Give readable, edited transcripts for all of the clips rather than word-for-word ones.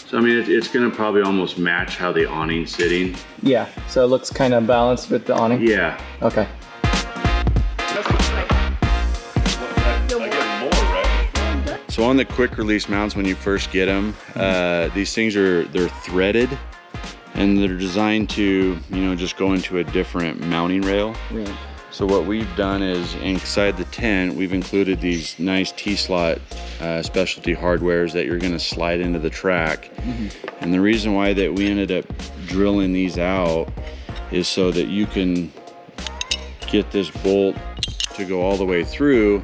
So I mean, it's gonna probably almost match how the awning's sitting. Yeah, so it looks kind of balanced with the awning? Yeah. Okay. So on the quick release mounts, when you first get them, these things they're threaded, and they're designed to, you know, just go into a different mounting rail. Right. So what we've done is inside the tent, we've included these nice T-slot specialty hardwares that you're gonna slide into the track. And the reason why that we ended up drilling these out is so that you can get this bolt to go all the way through.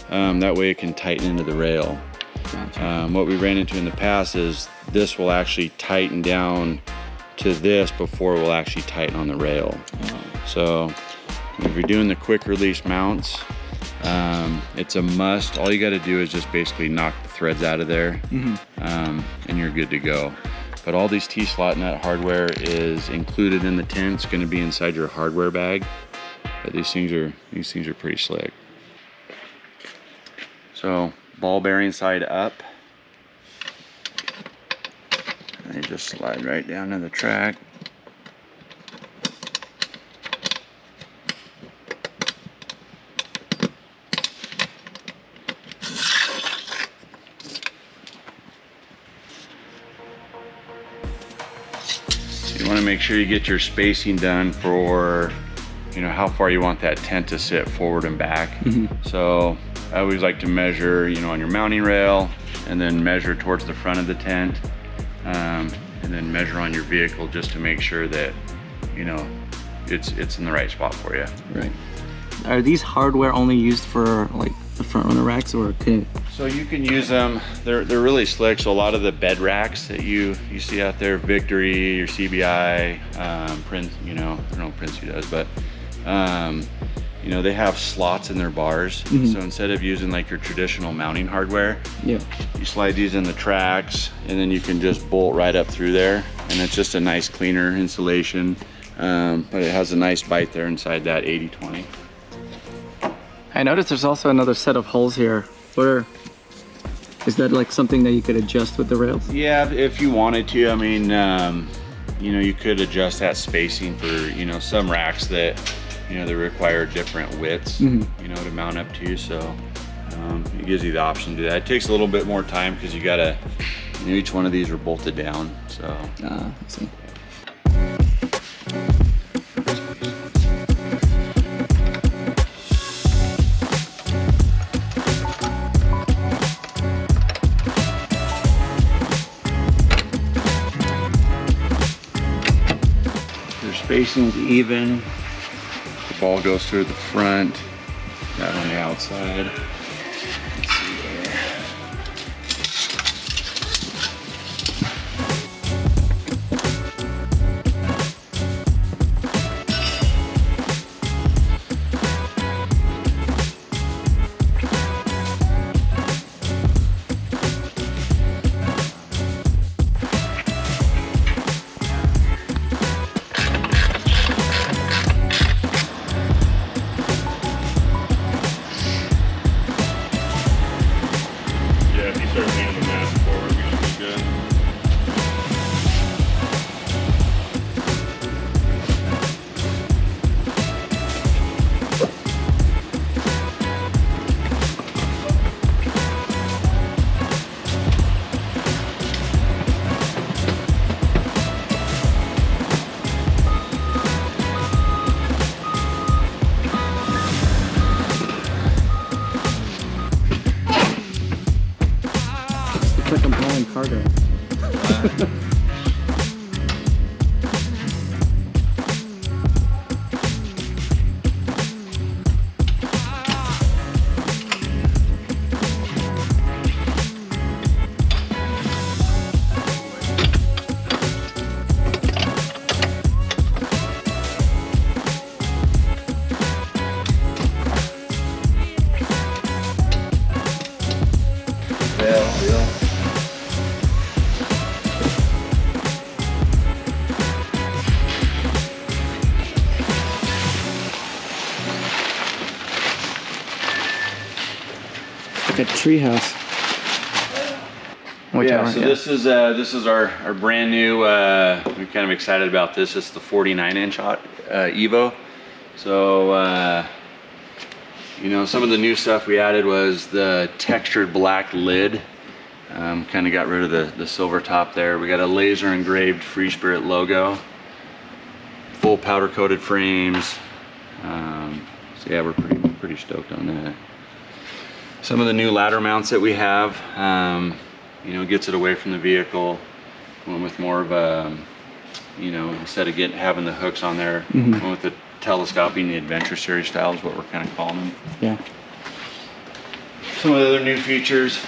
That way it can tighten into the rail. Gotcha. What we ran into in the past is this will actually tighten down to this before it will actually tighten on the rail. So if you're doing the quick release mounts, it's a must. All you got to do is just basically knock the threads out of there, and you're good to go. But all these T-slot nut hardware is included in the tent. It's going to be inside your hardware bag. But these things are pretty slick. So ball bearing side up. And they just slide right down to the track. You want to make sure you get your spacing done for, you know, how far you want that tent to sit forward and back. So I always like to measure, you know, on your mounting rail, and then measure towards the front of the tent, and then measure on your vehicle just to make sure that, you know, it's in the right spot for you. Right. Are these hardware only used for like the front runner racks, or can? So you can use them. They're really slick. So a lot of the bed racks that you see out there, Victory, your CBI, Prince, you know, I don't know if Prince does, but you know, they have slots in their bars. So instead of using like your traditional mounting hardware, you slide these in the tracks, and then you can just bolt right up through there, and it's just a nice cleaner installation. But it has a nice bite there inside that 80/20. I noticed there's also another set of holes here. Is that like something that you could adjust with the rails? Yeah, if you wanted to. I mean, you know, you could adjust that spacing for, you know, some racks that, you know, they require different widths, you know, to mount up to. So it gives you the option to do that. It takes a little bit more time because you gotta, you know, each one of these are bolted down. So. I see. Spacing's even. The ball goes through the front, that on the outside. Let's see here. Like I'm hauling cargo. Like a tree house. whichever. So this is our brand new. We're kind of excited about this. It's the 49-inch Evo. So you know, some of the new stuff we added was the textured black lid. Kind of got rid of the silver top there. We got a laser engraved Freespirit logo. Full powder coated frames. So yeah, we're pretty stoked on that. Some of the new ladder mounts that we have, you know, gets it away from the vehicle. Went with more of a, you know, instead of having the hooks on there, went with the telescoping, the Adventure Series style is what we're kind of calling them. Yeah. Some of the other new features,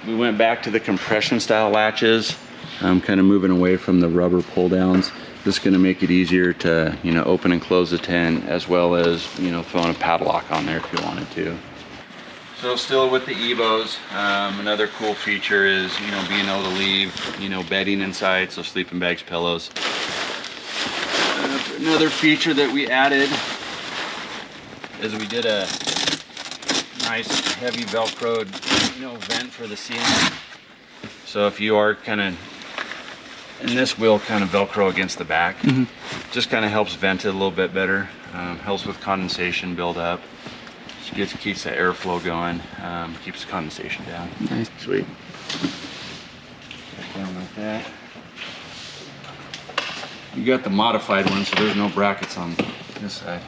we went back to the compression style latches, kind of moving away from the rubber pull downs. This is going to make it easier to, you know, open and close the tent, as well as, you know, throwing a padlock on there if you wanted to. So still with the Evos, another cool feature is, you know, being able to leave, you know, bedding inside, so sleeping bags, pillows. Another feature that we added is we did a nice heavy velcroed, you know, vent for the ceiling. So if you are kind of, and this will kind of velcro against the back, just kind of helps vent it a little bit better, helps with condensation build up. Keeps the airflow going, keeps the condensation down. Nice. Sweet. Back down like that. You got the modified one, so there's no brackets on this side.